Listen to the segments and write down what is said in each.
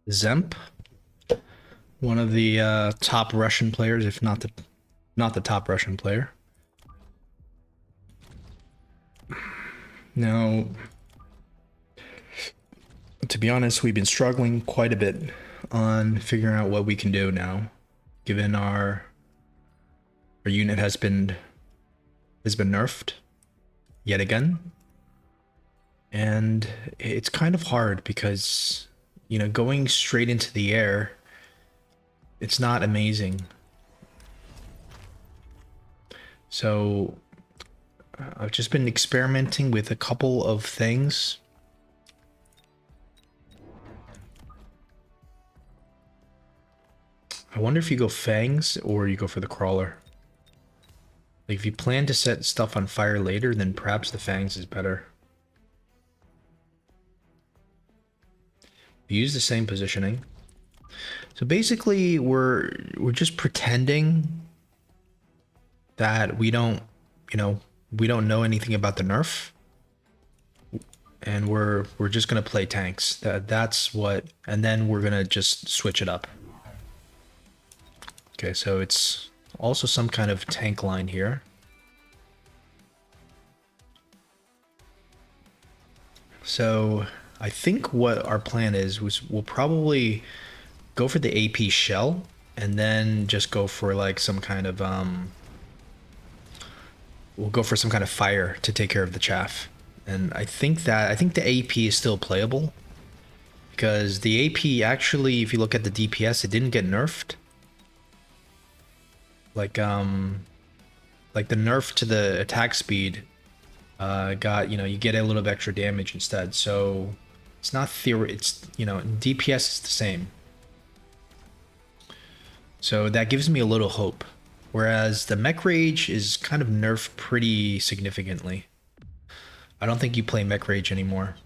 Dzemp, one of the top Russian players, if not the top Russian player. Now, to be honest, we've been struggling quite a bit on figuring out what we can do now, given our unit has been nerfed yet again. And it's kind of hard because, going straight into the air, it's not amazing. So I've just been experimenting with a couple of things. I wonder if you go fangs or you go for the crawler. Like, if you plan to set stuff on fire later, then perhaps the fangs is better. Use the same positioning. So basically, we're just pretending that we don't know anything about the nerf, and we're just gonna play tanks. That's what, and then we're gonna just switch it up. Okay, so it's also some kind of tank line here. So I think what our plan is was we'll probably go for the AP shell and then just go for like some kind of we'll go for some kind of fire to take care of the chaff. And I think the AP is still playable because the AP actually, if you look at the DPS, it didn't get nerfed. Like the nerf to the attack speed got, you get a little bit extra damage instead. So it's not theory, it's, DPS is the same. So that gives me a little hope. Whereas the mech rage is kind of nerfed pretty significantly. I don't think you play mech rage anymore.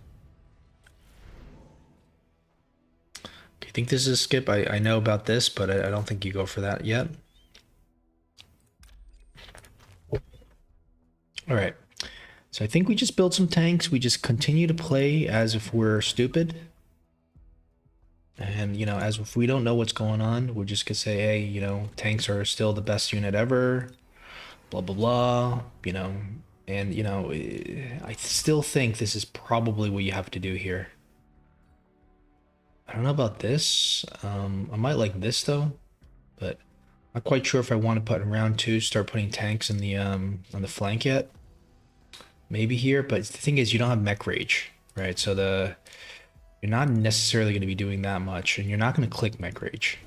Okay, I think this is a skip. I know about this, but I don't think you go for that yet. All right. So I think we just build some tanks. We just continue to play as if we're stupid. And, as if we don't know what's going on, we're just gonna say, hey, tanks are still the best unit ever, blah, blah, blah, and, I still think this is probably what you have to do here. I don't know about this. I might like this though, but I'm not quite sure if I want to put in round 2, start putting tanks in the on the flank yet. Maybe here, but the thing is you don't have mech rage, right? So you're not necessarily going to be doing that much, and you're not going to click mech rage.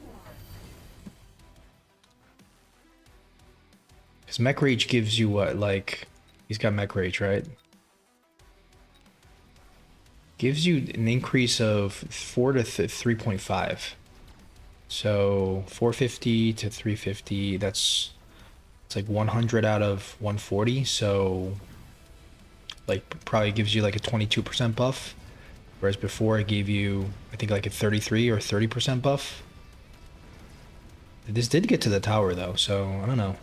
Because mech rage gives you what, like, he's got mech rage, right? Gives you an increase of 4 to 3.5. So 450 to 350, it's like 100 out of 140, so like probably gives you like a 22% buff. Whereas before it gave you, I think, like a 33 or 30% buff. This did get to the tower though, so I don't know.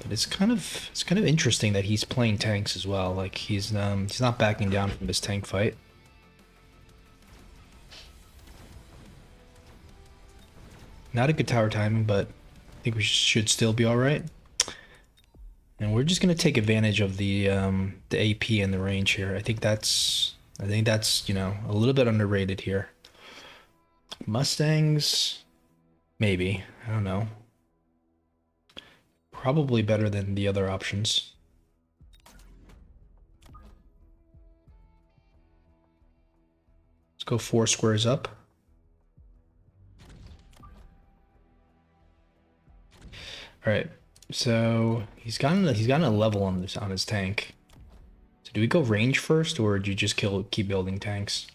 But it's kind of interesting that he's playing tanks as well. Like he's not backing down from this tank fight. Not a good tower timing, but I think we should still be all right. And we're just gonna take advantage of the AP and the range here. I think that's a little bit underrated here. Mustangs, maybe. I don't know. Probably better than the other options. Let's go 4 squares up. All right. So he's gotten a level on his tank. So do we go range first, or do you just keep building tanks?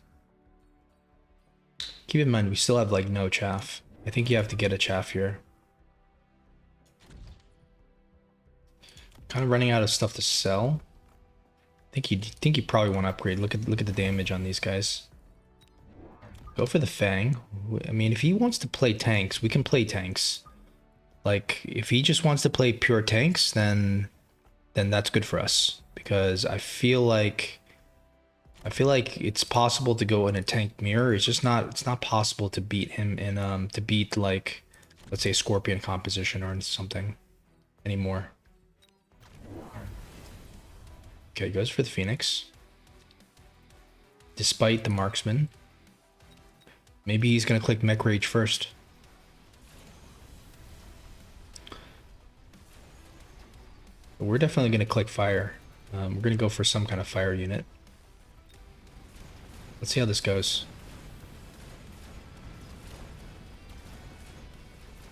Keep in mind we still have like no chaff. I think you have to get a chaff here. Kind of running out of stuff to sell. I think you probably want to upgrade. Look at the damage on these guys. Go for the Fang. I mean, if he wants to play tanks, we can play tanks. Like, if he just wants to play pure tanks, then that's good for us. Because I feel like I feel like it's possible to go in a tank mirror. It's not possible to beat him in to beat like let's say Scorpion composition or something anymore. Okay, goes for the Phoenix. Despite the marksman. Maybe he's gonna click Mech Rage first. But we're definitely gonna click fire. We're gonna go for some kind of fire unit. Let's see how this goes.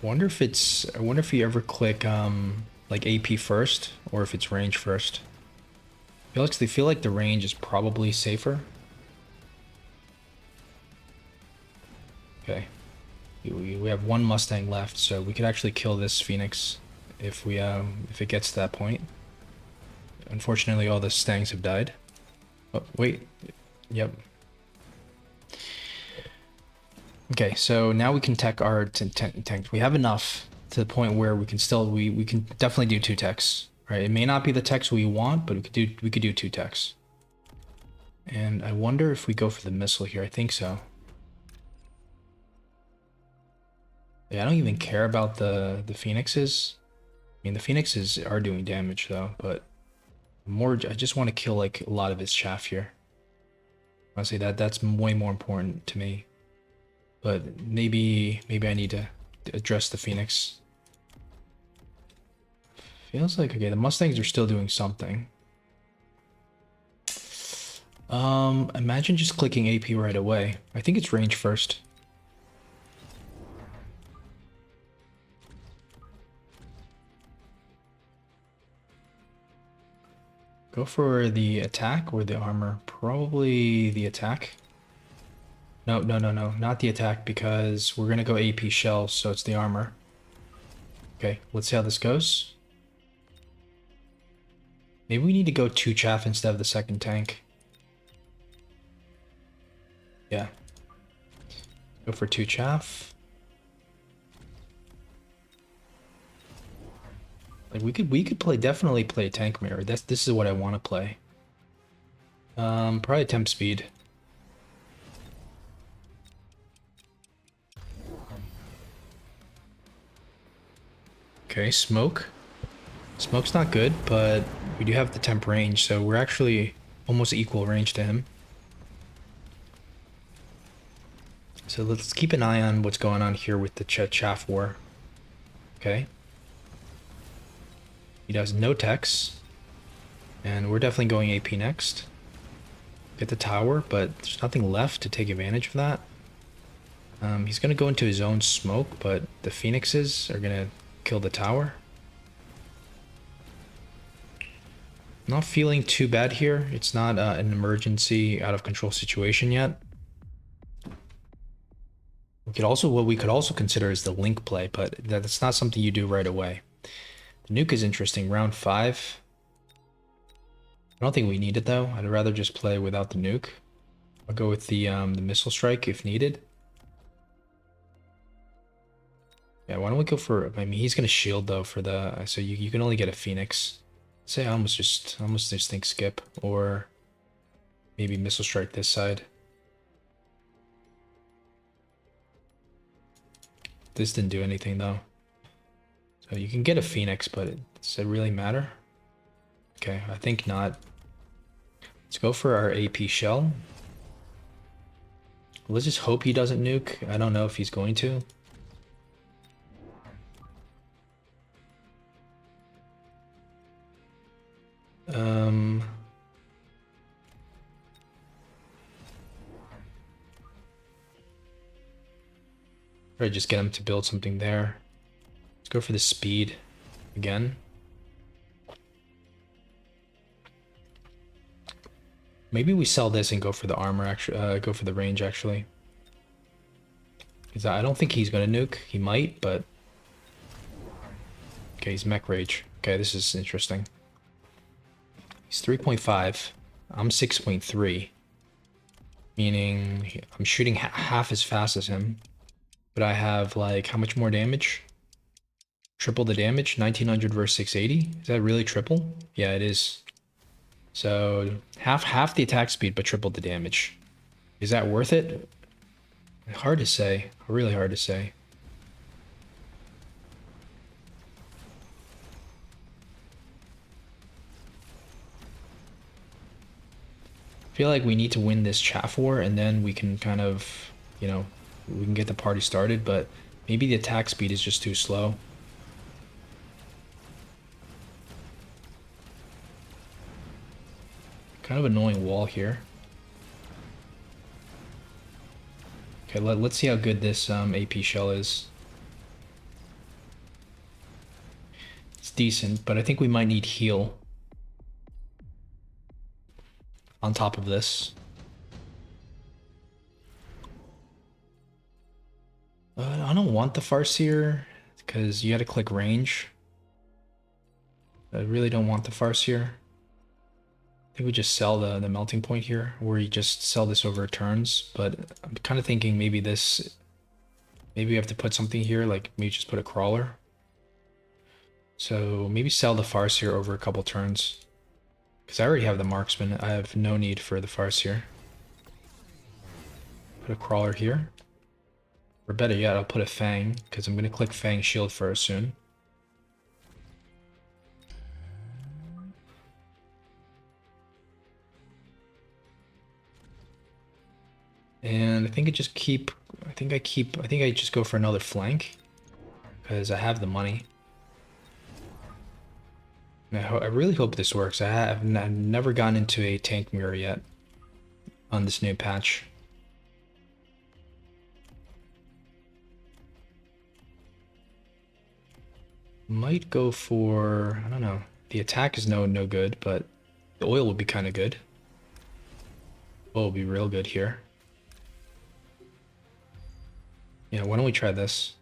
I wonder if you ever click like AP first or if it's range first. They feel like the range is probably safer. Okay. We have one Mustang left, so we could actually kill this Phoenix if it gets to that point. Unfortunately, all the Stangs have died. Oh, wait. Yep. Okay, so now we can tech our tanks. We have enough to the point where we can still we can definitely do 2 techs. Right? It may not be the techs we want, but we could do 2 techs. And I wonder if we go for the missile here. I think so. Yeah, I don't even care about the Phoenixes. I mean, the Phoenixes are doing damage though, but more I just want to kill like a lot of his chaff here. Honestly, that's way more important to me. But maybe I need to address the Phoenix. Feels like okay, the Mustangs are still doing something. Imagine just clicking AP right away. I think it's range first. Go for the attack or the armor? Probably the attack. No, not the attack because we're gonna go AP shells, so it's the armor. Okay, let's see how this goes. Maybe we need to go 2 chaff instead of the second tank. Yeah. Go for 2 chaff. Like we could definitely play tank mirror. This is what I want to play. Probably temp speed. Okay, smoke. Smoke's not good, but we do have the temp range, so we're actually almost equal range to him. So let's keep an eye on what's going on here with the chaff war. Okay. He does no techs. And we're definitely going AP next. Get the tower, but there's nothing left to take advantage of that. He's going to go into his own smoke, but the Phoenixes are going to kill the tower. Not feeling too bad here. It's not an emergency out of control situation yet. What we could also consider is the link play, but that's not something you do right away. The nuke is interesting. Round 5. I don't think we need it though. I'd rather just play without the nuke. I'll go with the missile strike if needed. Yeah, why don't we go for? I mean, he's gonna shield though for the. So you can only get a Phoenix. Say I almost just think skip or maybe missile strike this side. This didn't do anything though. So you can get a Phoenix, but does it really matter? Okay, I think not. Let's go for our AP shell. Let's just hope he doesn't nuke. I don't know if he's going to. Try to just get him to build something there. Let's go for the speed again. Maybe we sell this and go for the armor, actually, go for the range, actually. Because I don't think he's going to nuke. He might, but... Okay, he's mech rage. Okay, this is interesting. He's 3.5. I'm 6.3. Meaning I'm shooting half as fast as him. But I have, like, how much more damage? Triple the damage? 1900 versus 680? Is that really triple? Yeah, it is. So half the attack speed, but triple the damage. Is that worth it? Hard to say. Really hard to say. I feel like we need to win this chaff war, and then we can kind of, you know, we can get the party started, but maybe the attack speed is just too slow. Kind of annoying wall here. Okay, let's see how good this AP shell is. It's decent, but I think we might need heal on top of this. I don't want the Farseer because you got to click range. I really don't want the Farseer. I think we just sell the melting point here, or you just sell this over turns. But I'm kind of thinking maybe maybe we have to put something here, like maybe just put a crawler. So maybe sell the Farseer over a couple turns. Because I already have the marksman, I have no need for the Farseer. Put a crawler here. Or better yet, I'll put a Fang, because I'm going to click Fang shield first soon. And I think I just go for another flank, because I have the money. And I really hope this works. I've never gotten into a tank mirror yet on this new patch. Might go for, I don't know. The attack is no good, but the oil would be kind of good. Oil will be real good here. Yeah, why don't we try this?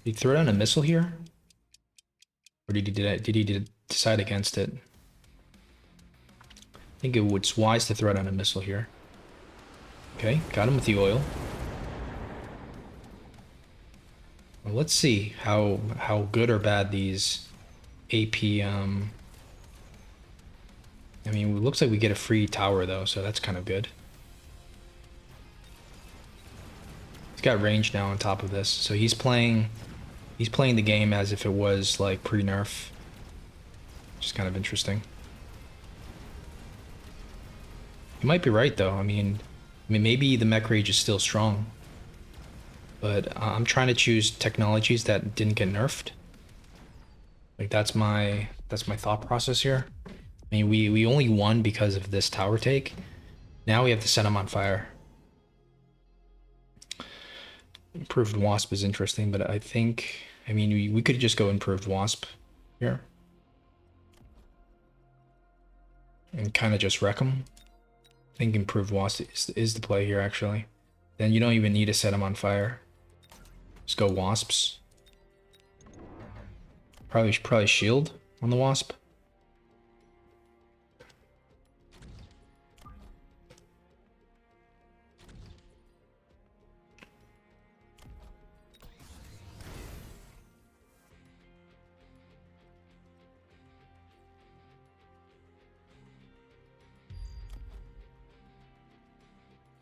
Did he throw down a missile here? Or did he decide against it? I think it's wise to throw down a missile here. Okay, got him with the oil. Well, let's see how good or bad these AP I mean, it looks like we get a free tower though, so that's kind of good. He's got range now on top of this, so he's playing the game as if it was like pre-nerf, which is kind of interesting. You might be right though. I mean, maybe the mech rage is still strong, but I'm trying to choose technologies that didn't get nerfed. Like that's my thought process here. I mean, we only won because of this tower take. Now we have to set him on fire. Improved Wasp is interesting, but I mean, we could just go improved Wasp here. And kind of just wreck him. I think improved Wasp is the play here, actually. Then you don't even need to set him on fire. Just go Wasps. Probably shield on the Wasp.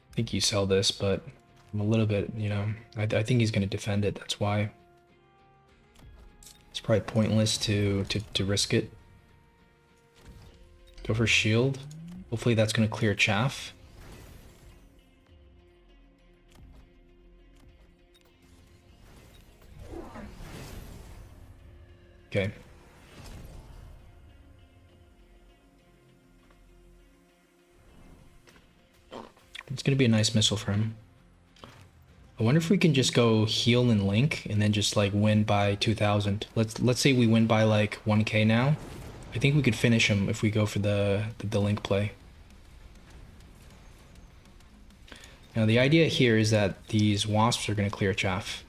I think you sell this, but I'm a little bit, you know, I think he's going to defend it. That's why it's probably pointless to risk it. Go for shield. Hopefully that's going to clear chaff. Okay. It's going to be a nice missile for him. I wonder if we can just go heal and link and then just like win by 2,000. Let's say we win by like 1k now. I think we could finish him if we go for the link play. Now the idea here is that these wasps are going to clear chaff.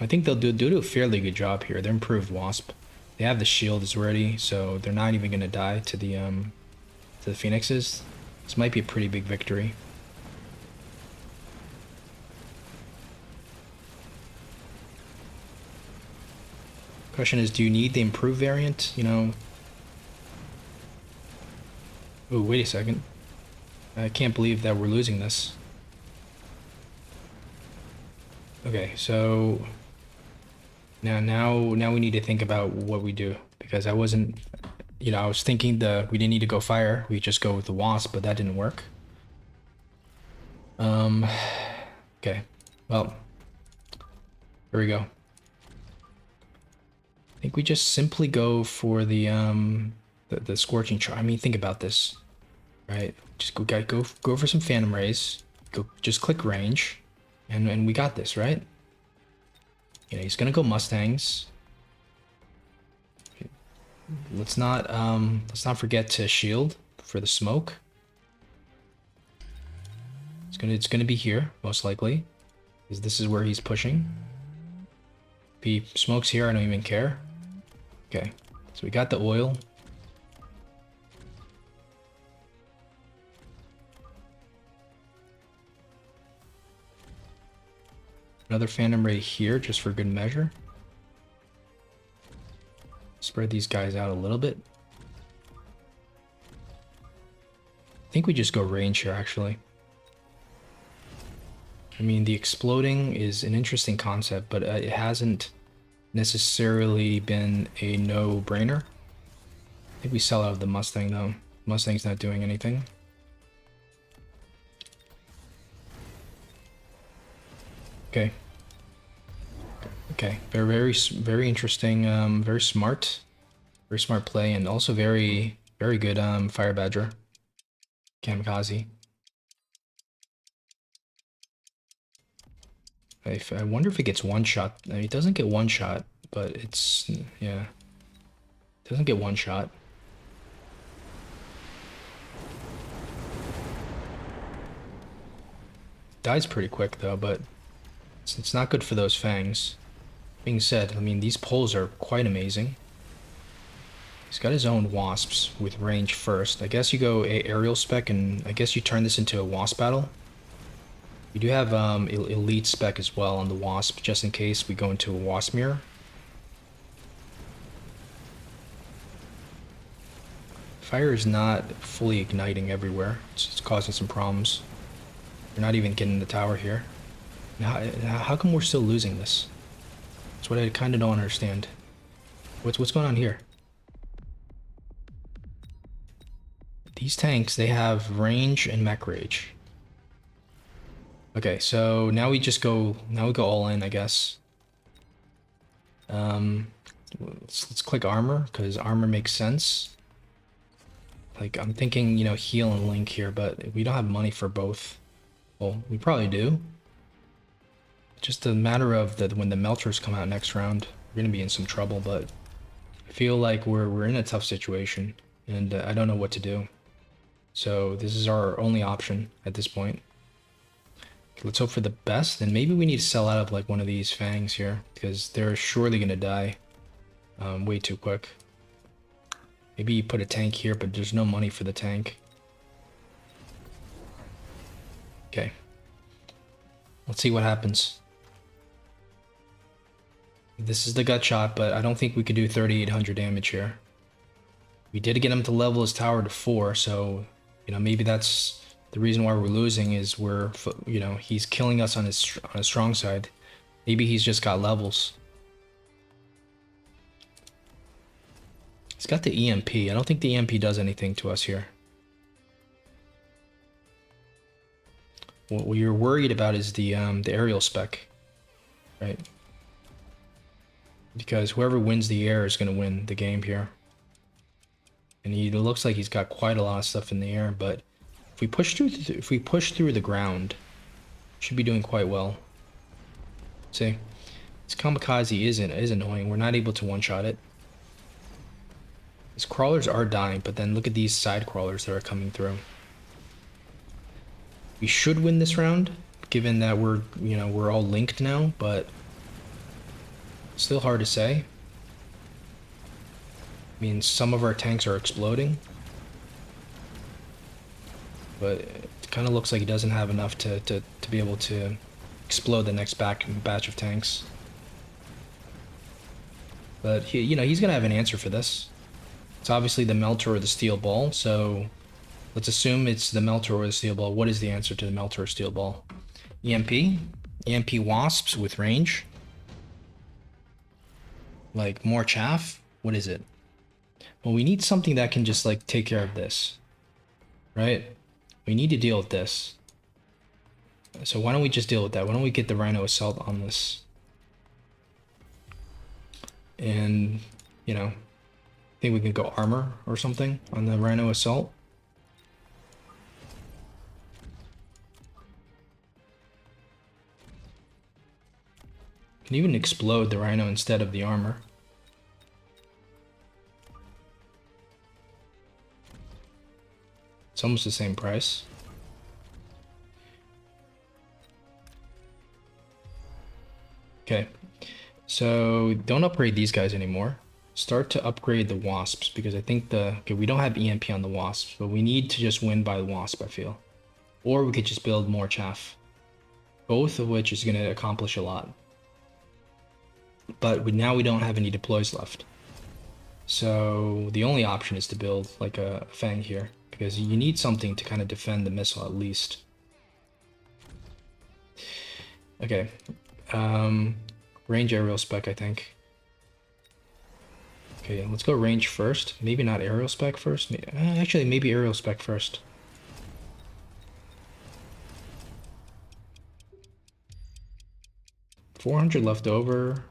I think they'll do a fairly good job here. They're improved wasp. They have the shield is ready, so they're not even going to die to the phoenixes. This might be a pretty big victory. Question is, do you need the improved variant? You know. Oh, wait a second. I can't believe that we're losing this. Okay, so now we need to think about what we do, because I wasn't, you know, I was thinking we didn't need to go fire. We just go with the Wasp, but that didn't work. Okay. Well, here we go. I think we just simply go for the scorching charge. I mean, think about this, right? Just go for some Phantom Rays. Just click range, and we got this, right? You know, he's gonna go Mustangs. Let's not forget to shield for the smoke. It's gonna be here most likely, because this is where he's pushing. If he smokes here, I don't even care. Okay, so we got the oil. Another Phantom Ray here, just for good measure. Spread these guys out a little bit. I think we just go range here, actually. I mean, the exploding is an interesting concept, but it hasn't necessarily been a no-brainer. I think we sell out of the Mustang, though. Mustang's not doing anything. Okay. Okay. Very interesting. Very smart play, and also very good. Fire Badger, Kamikaze. I wonder if it gets one shot. I mean, it doesn't get one shot, but it's, yeah, it doesn't get one shot. Dies pretty quick though, but it's not good for those fangs. Being said, I mean, these pulls are quite amazing. He's got his own wasps with range first. I guess you go aerial spec, and I guess you turn this into a wasp battle. We do have elite spec as well on the Wasp, just in case we go into a Wasp mirror. Fire is not fully igniting everywhere. It's causing some problems. We're not even getting the tower here. Now, how come we're still losing this? That's what I kind of don't understand. What's going on here? These tanks, they have range and mech rage. Okay, so now we go all in, I guess. Let's click armor, because armor makes sense. Like, I'm thinking, you know, heal and link here, but we don't have money for both. Well, we probably do. Just a matter of when the melters come out next round, we're gonna be in some trouble, but I feel like we're in a tough situation, and I don't know what to do. So this is our only option at this point. Let's hope for the best, and maybe we need to sell out of like one of these fangs here, because they're surely gonna die way too quick. Maybe you put a tank here, but there's no money for the tank. Okay. Let's see what happens. This is the gut shot, but I don't think we could do 3,800 damage here. We did get him to level his tower to 4, so, you know, maybe that's the reason why we're losing, is you know, he's killing us on his strong side. Maybe he's just got levels. He's got the EMP. I don't think the EMP does anything to us here. What you're worried about is the aerial spec, right? Because whoever wins the air is going to win the game here. And it looks like he's got quite a lot of stuff in the air, but if we push through the ground, should be doing quite well. See, this Kamikaze is annoying. We're not able to one-shot it. His crawlers are dying, but then look at these side crawlers that are coming through. We should win this round, given that we're all linked now, but still hard to say. I mean, some of our tanks are exploding, but it kind of looks like he doesn't have enough to be able to explode the next batch of tanks. But he, he's gonna have an answer for this. It's obviously the melter or the steel ball, so let's assume it's the melter or the steel ball. What is the answer to the melter or steel ball? EMP? EMP wasps with range? Like more chaff? What is it? Well, we need something that can just like take care of this, right? We need to deal with this. So why don't we just deal with that? Why don't we get the Rhino Assault on this? And, I think we can go armor or something on the Rhino Assault. Can even explode the Rhino instead of the armor. It's almost the same price. Okay, so don't upgrade these guys anymore. Start to upgrade the Wasps, because I think okay, we don't have EMP on the Wasps, but we need to just win by the Wasp, I feel. Or we could just build more chaff. Both of which is going to accomplish a lot. But now we don't have any deploys left. So the only option is to build like a Fang here, because you need something to kind of defend the missile at least. Okay. Range aerial spec, I think. Okay, let's go range first. Maybe not aerial spec first. Actually, maybe aerial spec first. $400 left over.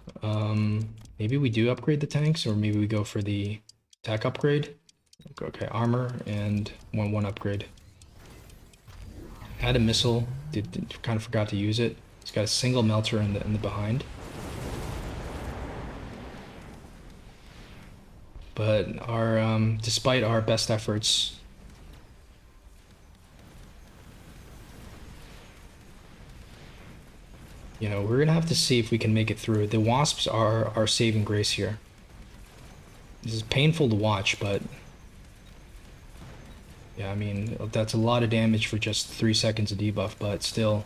Maybe we do upgrade the tanks, or maybe we go for the attack upgrade. Okay, armor and one upgrade. Add a missile. Kind of forgot to use it. It's got a single melter in the behind. But despite our best efforts, we're gonna have to see if we can make it through. The Wasps are our saving grace here. This is painful to watch, but yeah, I mean, that's a lot of damage for just 3 seconds of debuff, but still,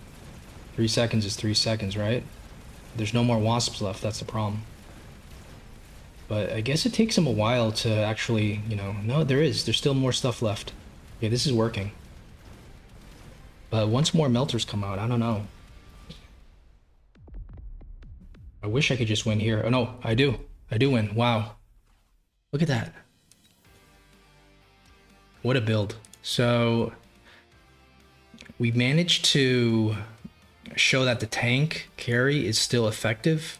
3 seconds is 3 seconds, right? There's no more Wasps left, that's the problem. But I guess it takes him a while to actually, no, there's still more stuff left. Yeah, this is working. But once more melters come out, I don't know. I wish I could just win here. Oh no, I do. I do win. Wow. Look at that. What a build. So we managed to show that the tank carry is still effective.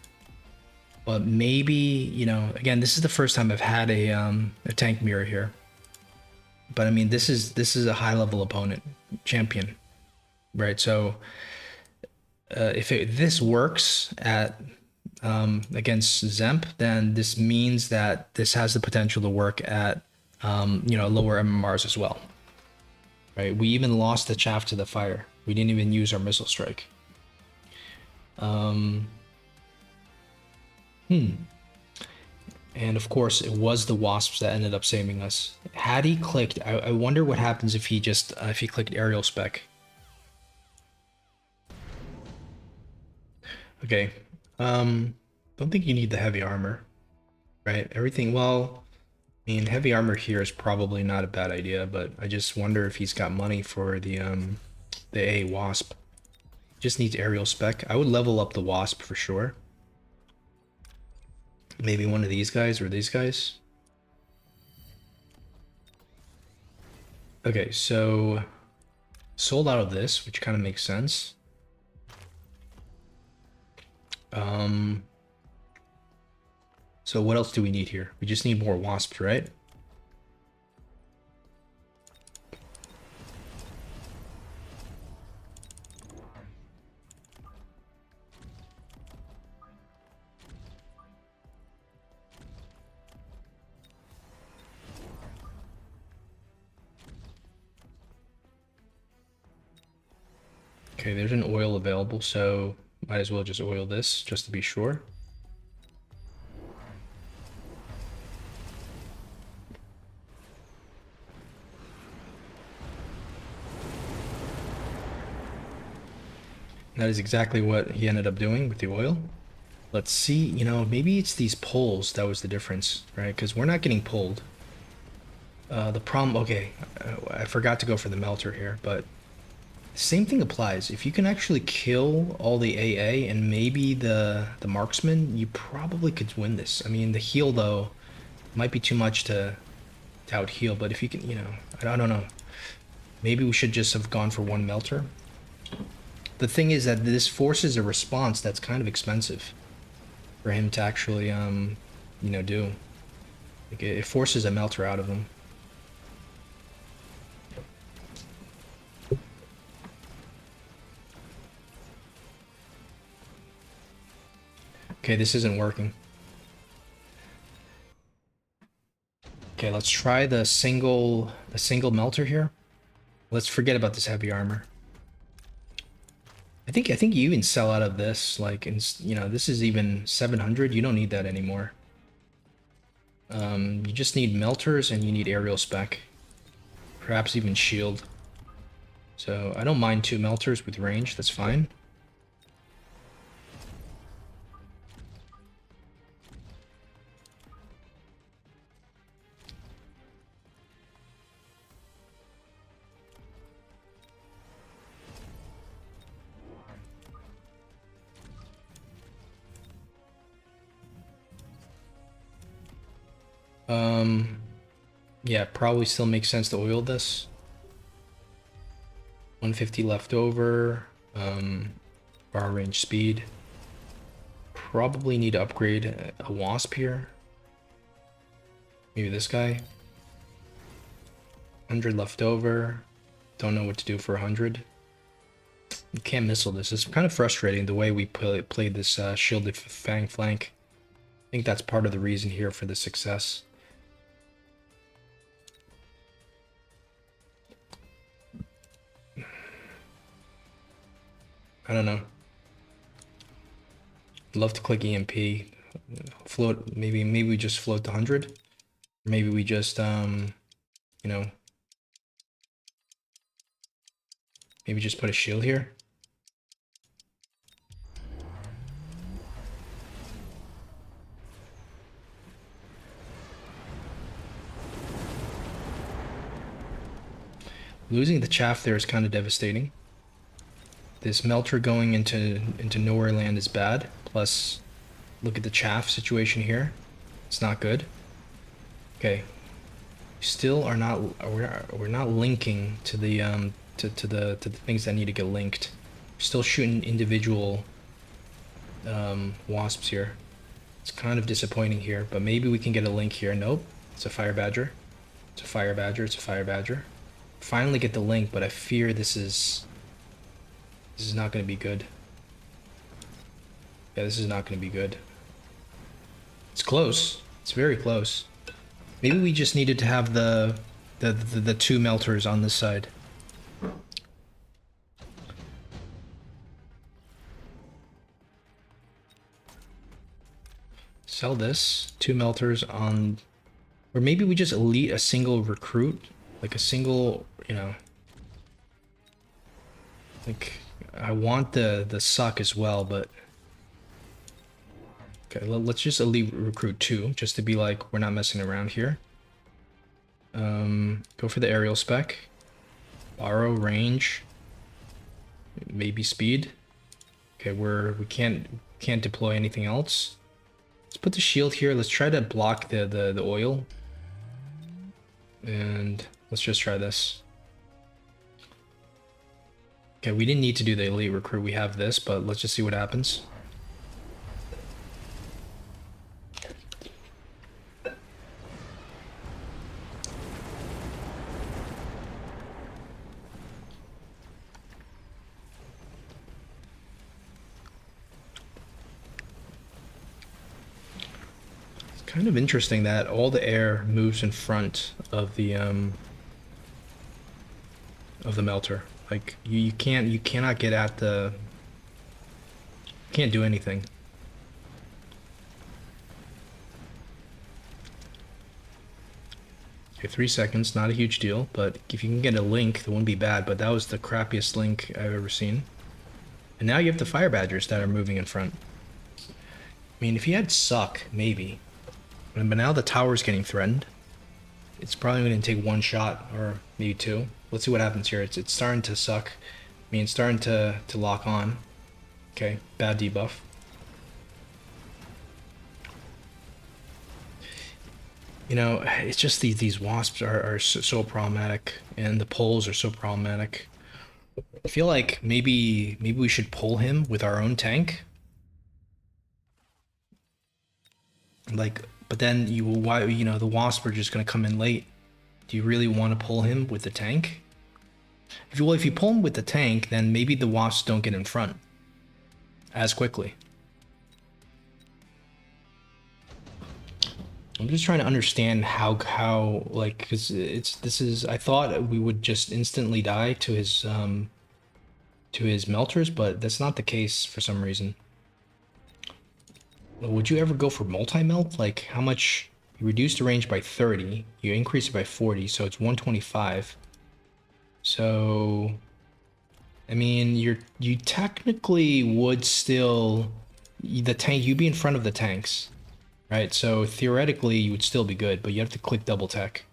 But maybe, again, this is the first time I've had a tank mirror here. But I mean, this is a high level opponent, champion, right? So if this works at against Dzemp, then this means that this has the potential to work at lower MMRs as well, right? We even lost the chaff to the fire. We didn't even use our missile strike. And of course, it was the Wasps that ended up saving us. Had he clicked, I wonder what happens if he just if he clicked aerial spec. Okay, don't think you need the heavy armor, right? Everything, well, I mean, heavy armor here is probably not a bad idea, but I just wonder if he's got money for the A Wasp. Just needs aerial spec. I would level up the Wasp for sure. Maybe one of these guys or these guys. Okay, so sold out of this, which kind of makes sense. So what else do we need here? We just need more Wasps, right? Okay, there's an oil available, so might as well just oil this, just to be sure. That is exactly what he ended up doing with the oil. Let's see, you know, maybe it's these poles that was the difference, right? Because we're not getting pulled. The problem, okay, I forgot to go for the melter here, but same thing applies. If you can actually kill all the AA and maybe the marksman, you probably could win this. I mean, the heal though might be too much to out heal, but if you can, you know, I don't know. Maybe we should just have gone for one melter. The thing is that this forces a response that's kind of expensive for him to actually, you know, do. Like it forces a melter out of him. Okay, this isn't working. Okay, let's try the single melter here. Let's forget about this heavy armor. I think you even sell out of this. Like, you know, this is even 700. You don't need that anymore. You just need melters and you need aerial spec, perhaps even shield. So I don't mind 2 melters with range. That's fine. Yeah, probably still makes sense to oil this. 150 left over. Bar range speed. Probably need to upgrade a Wasp here. Maybe this guy. 100 left over. Don't know what to do for 100. You can't missile this. It's kind of frustrating the way we played this shielded Fang flank. I think that's part of the reason here for the success. I don't know. I'd love to click EMP. Float, maybe we just float the 100. Maybe we just, you know, maybe just put a shield here. Losing the chaff there is kind of devastating. This melter going into nowhere land is bad. Plus, look at the chaff situation here. It's not good. Okay, we still are not. We're not linking to the to the things that need to get linked. We're still shooting individual wasps here. It's kind of disappointing here, but maybe we can get a link here. Nope, it's a fire badger. It's a fire badger. It's a fire badger. Finally get the link, but I fear this is not going to be good. Yeah, this is not going to be good. It's close. It's very close. Maybe we just needed to have the 2 melters on this side. Sell this. 2 melters on... Or maybe we just elite a single recruit. Like a single, you know... Like, I want the suck as well, but... Okay, let's just elite recruit 2, just to be like, we're not messing around here. Go for the aerial spec. Borrow range. Maybe speed. Okay, we can't deploy anything else. Let's put the shield here. Let's try to block the oil. And let's just try this. Okay, we didn't need to do the elite recruit. We have this, but let's just see what happens. Kind of interesting that all the air moves in front of the melter. Like you cannot get at the, can't do anything. Okay, 3 seconds, not a huge deal, but if you can get a link, that wouldn't be bad, but that was the crappiest link I've ever seen. And now you have the fire badgers that are moving in front. I mean, if he had suck, maybe. But now the tower's getting threatened. It's probably going to take one shot, or maybe two. Let's see what happens here. It's starting to suck. I mean, it's starting to lock on. Okay, bad debuff. You know, it's just these wasps are so problematic, and the poles are so problematic. I feel like maybe we should pull him with our own tank. Like, but then why, you know, the wasps are just gonna come in late. Do you really want to pull him with the tank? If you pull him with the tank, then maybe the wasps don't get in front as quickly. I'm just trying to understand how like, because I thought we would just instantly die to his melters, but that's not the case for some reason. Would you ever go for multi-melt? Like, how much? You reduce the range by 30, you increase it by 40, so it's 125. So, I mean, you technically would still, the tank, you'd be in front of the tanks, right? So theoretically, you would still be good, but you have to click double tech.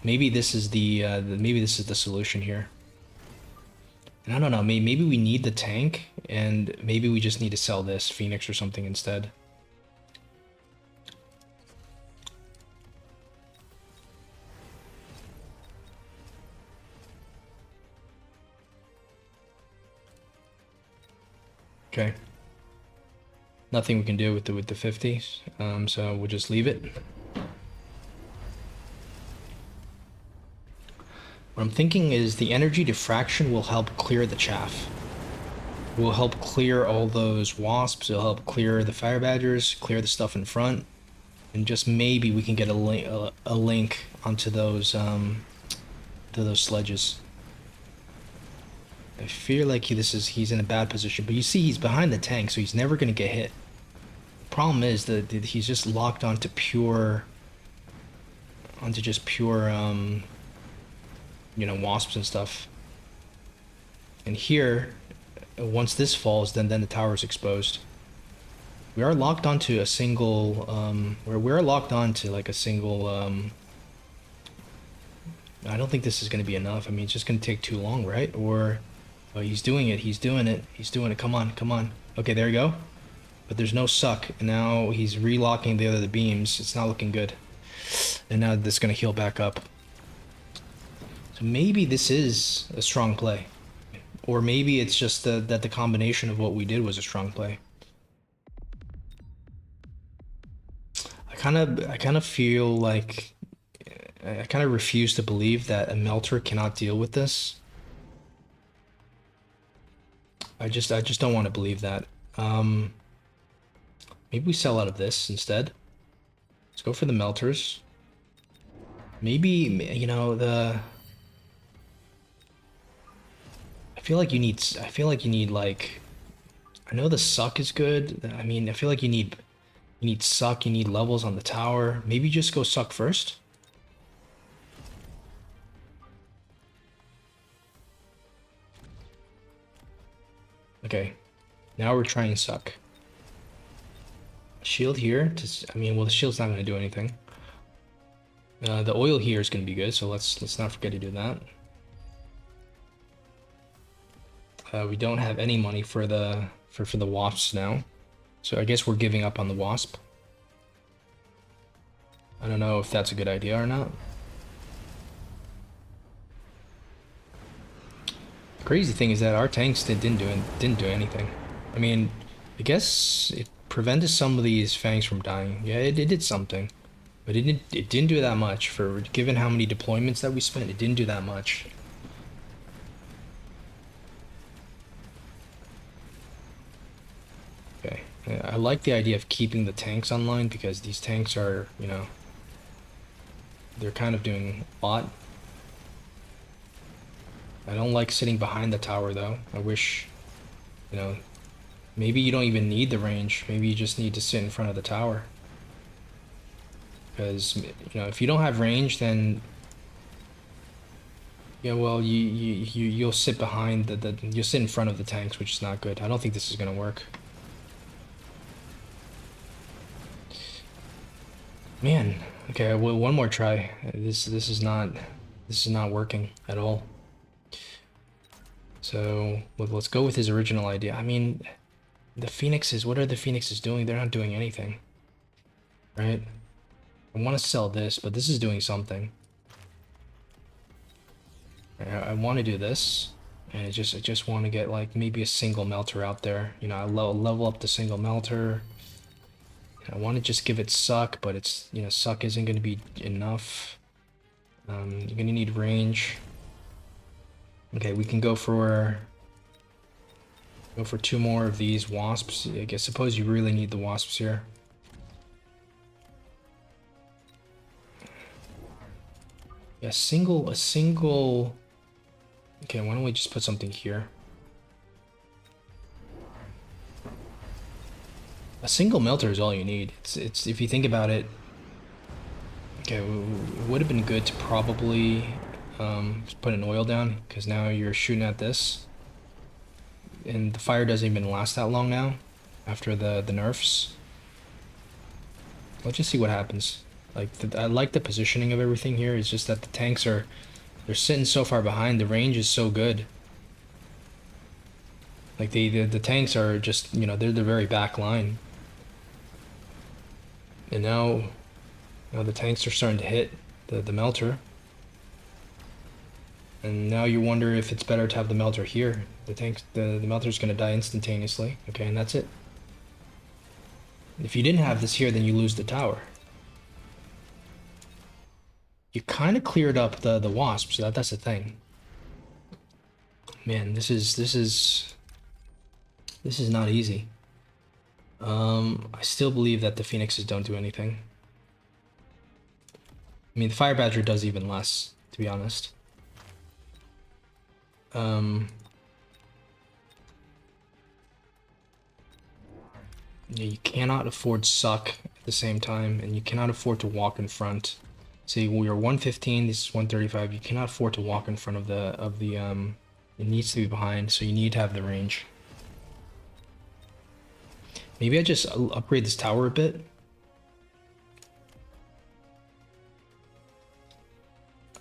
Maybe this is maybe this is the solution here. And I don't know, maybe we need the tank, and maybe we just need to sell this Phoenix or something instead. Okay. Nothing we can do with the 50s, so we'll just leave it. What I'm thinking is the energy diffraction will help clear the chaff. Will help clear all those wasps, it'll help clear the fire badgers, clear the stuff in front, and just maybe we can get a link onto those sledges. I feel like he's in a bad position, but you see he's behind the tank, so he's never gonna get hit. The problem is that he's just locked onto just pure you know, wasps and stuff. And here, once this falls, then the tower is exposed. We are locked onto a single, we're locked onto like a single, I don't think this is going to be enough. I mean, it's just going to take too long, right? Or, oh, he's doing it, come on. Okay, there you go. But there's no suck, and now he's relocking the other beams. It's not looking good. And now this is going to heal back up. So maybe this is a strong play. Or maybe it's just that the combination of what we did was a strong play. I kind of feel like I kind of refuse to believe that a melter cannot deal with this. I just don't want to believe that. Maybe we sell out of this instead. Let's go for the melters. Maybe, you know, I feel like you need like, I know the suck is good. I mean, I feel like you need suck, you need levels on the tower. Maybe just go suck first. Okay, now we're trying suck. Shield here, I mean, well, the shield's not going to do anything. The oil here is going to be good, so let's not forget to do that. We don't have any money for the wasps now, so I guess we're giving up on the wasp. I don't know if that's a good idea or not. The crazy thing is that our tanks didn't do anything. I mean, I guess it prevented some of these fangs from dying. Yeah, it did something, but it didn't do that much. For given how many deployments that we spent, it didn't do that much. Okay, I like the idea of keeping the tanks online because these tanks are, you know, they're kind of doing a lot. I don't like sitting behind the tower though. I wish, you know, maybe you don't even need the range. Maybe you just need to sit in front of the tower. Because, you know, if you don't have range, then yeah, well, you'll sit behind you'll sit in front of the tanks, which is not good. I don't think this is gonna work. Man, okay, well, one more try. This is not working at all. So let's go with his original idea. I mean, the Phoenixes, what are the Phoenixes doing? They're not doing anything, right? I want to sell this, but this is doing something. I want to do this, and I just want to get like maybe a single melter out there. You know, I level up the single melter. I want to just give it suck, but it's, you know, suck isn't going to be enough. You're going to need range. Okay, we can go for two more of these wasps. I guess suppose you really need the wasps here. Yeah, a single. Okay, why don't we just put something here? A single melter is all you need. It's if you think about it. Okay, it would have been good to probably put an oil down, because now you're shooting at this, and the fire doesn't even last that long now after the nerfs. Let's just see what happens. Like I like the positioning of everything here. It's just that the tanks they're sitting so far behind. The range is so good. Like the tanks are just, you know, they're the very back line. And now the tanks are starting to hit the melter. And now you wonder if it's better to have the melter here. The melter's gonna die instantaneously. Okay, and that's it. If you didn't have this here, then you lose the tower. You kind of cleared up the wasps. That's the thing. Man, this is not easy. I still believe that the Phoenixes don't do anything. I mean, the Fire Badger does even less, to be honest. Yeah, you cannot afford suck at the same time, and you cannot afford to walk in front. See, we are 115, this is 135. You cannot afford to walk in front of the it needs to be behind, so you need to have the range. Maybe I just upgrade this tower a bit.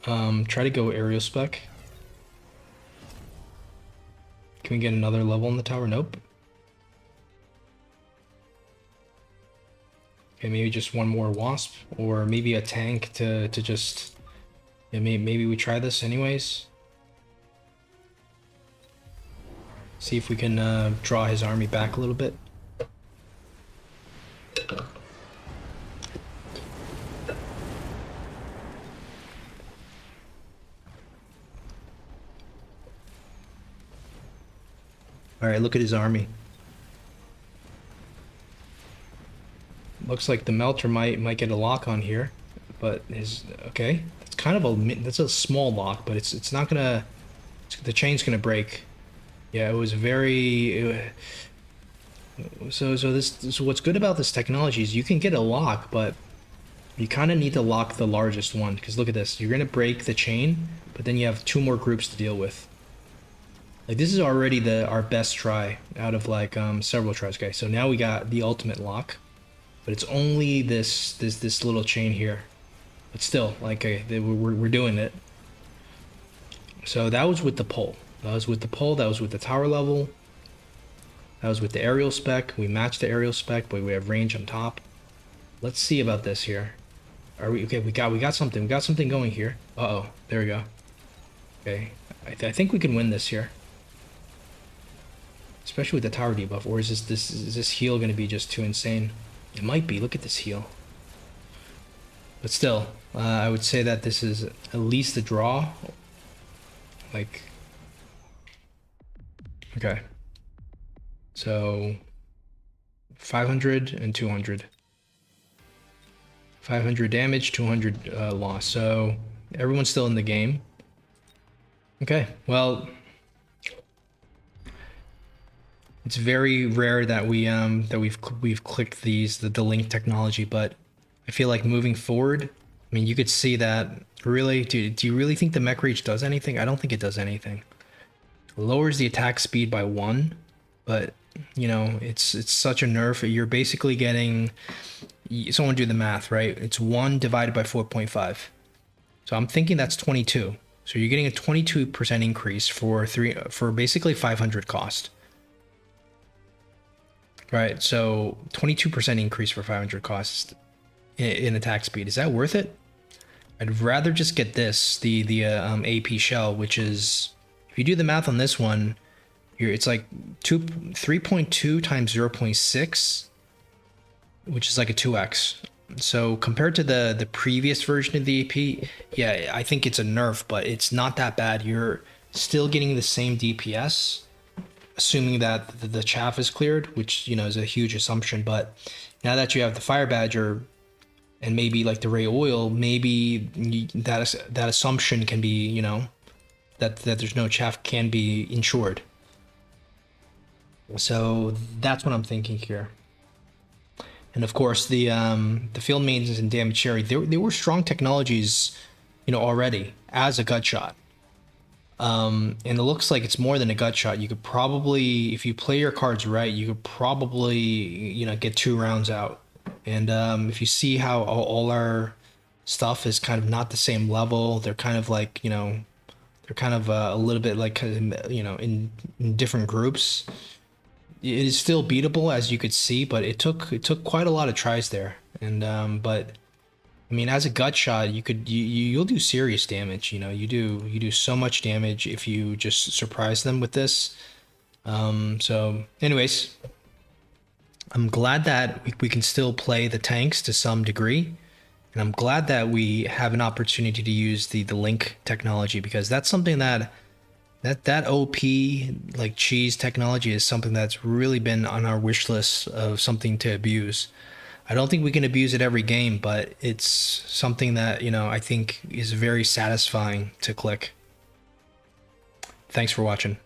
Try to go aerial spec. Can we get another level in the tower? Nope. Okay, maybe just one more wasp, or maybe a tank to just, yeah, maybe we try this anyways. See if we can draw his army back a little bit. All right, look at his army. Looks like the melter might get a lock on here, but okay. It's kind of that's a small lock, but it's not gonna. The chain's gonna break. Yeah, it was very. So what's good about this technology is you can get a lock, but you kind of need to lock the largest one, because look at this. You're gonna break the chain, but then you have two more groups to deal with. Like, this is already our best try out of like several tries, guys. So now we got the ultimate lock, but it's only this little chain here. But still, like, okay, we're doing it. So that was with the pole. That was with the pole. That was with the tower level. That was with the aerial spec. We matched the aerial spec, but we have range on top. Let's see about this here. Are we okay? We got something. We got something going here. Uh-oh, there we go. Okay, I think we can win this here. Especially with the tower debuff, or is this heal going to be just too insane? It might be. Look at this heal. But still, I would say that this is at least a draw. Like, okay. So 500 and 200. 500 damage, 200 loss. So everyone's still in the game. Okay, well, it's very rare that we've clicked the link technology, but I feel like moving forward, I mean, you could see that. Really, do you really think the mech reach does anything? I don't think it does anything. It lowers the attack speed by 1, but you know, it's such a nerf. You're basically getting someone do the math, right? It's 1 divided by 4.5. So I'm thinking that's 22. So you're getting a 22% increase for basically 500 cost. Right, so 22% increase for 500 cost in attack speed. Is that worth it? I'd rather just get this, the AP shell, which is, if you do the math on this one, it's like 3.2 times 0.6, which is like a 2x. So compared to the previous version of the AP, yeah, I think it's a nerf, but it's not that bad. You're still getting the same DPS, assuming that the chaff is cleared, which, you know, is a huge assumption. But now that you have the Fire Badger and maybe like the Ray Oil, maybe that assumption can be, you know, that there's no chaff can be ensured. So that's what I'm thinking here. And of course, the field maintenance and damage cherry, they were strong technologies, you know, already as a gut shot. And it looks like it's more than a gut shot. You could probably, if you play your cards right, you could probably, you know, get 2 rounds out. And if you see how all our stuff is kind of not the same level, they're kind of like, you know, they're kind of a little bit like, you know, in different groups. It is still beatable, as you could see, but it took quite a lot of tries there. And but I mean, as a gut shot, you'll do serious damage. You know, you do so much damage if you just surprise them with this. So anyways, I'm glad that we can still play the tanks to some degree. And I'm glad that we have an opportunity to use the link technology, because that's something that OP like cheese technology is something that's really been on our wish list of something to abuse. I don't think we can abuse it every game, but it's something that, you know, I think is very satisfying to click. Thanks for watching.